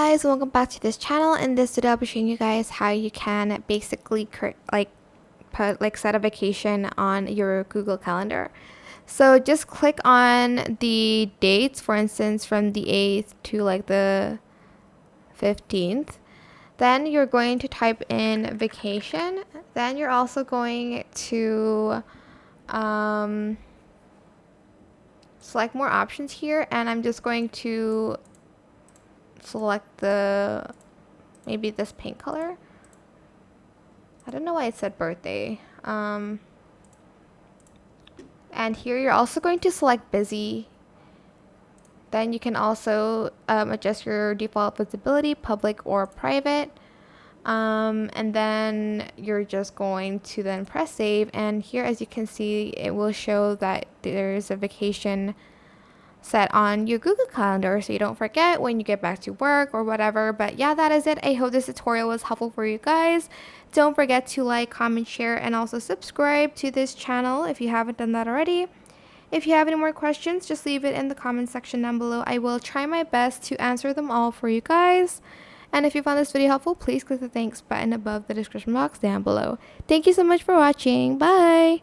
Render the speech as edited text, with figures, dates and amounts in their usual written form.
guys, welcome back to this channel. In this video I'll be showing you guys how you can basically set a vacation on your Google Calendar. So just click on the dates, for instance from the 8th to the 15th. Then you're going to type in vacation. Then you're also going to select more options here, and I'm just going to select maybe this pink color. I don't know why it said birthday. And here you're also going to select busy. Then you can also adjust your default visibility, public or private. And then you're just going to then press save, and here, as you can see, it will show that there's a vacation set on your Google Calendar, so you don't forget when you get back to work or whatever. But yeah, that is it. I hope this tutorial was helpful for you guys. Don't forget to like, comment, share, and also subscribe to this channel if you haven't done that already. If you have any more questions, just leave it in the comment section down below. I will try my best to answer them all for you guys. And if you found this video helpful, please click the thanks button above the description box down below. Thank you so much for watching. Bye!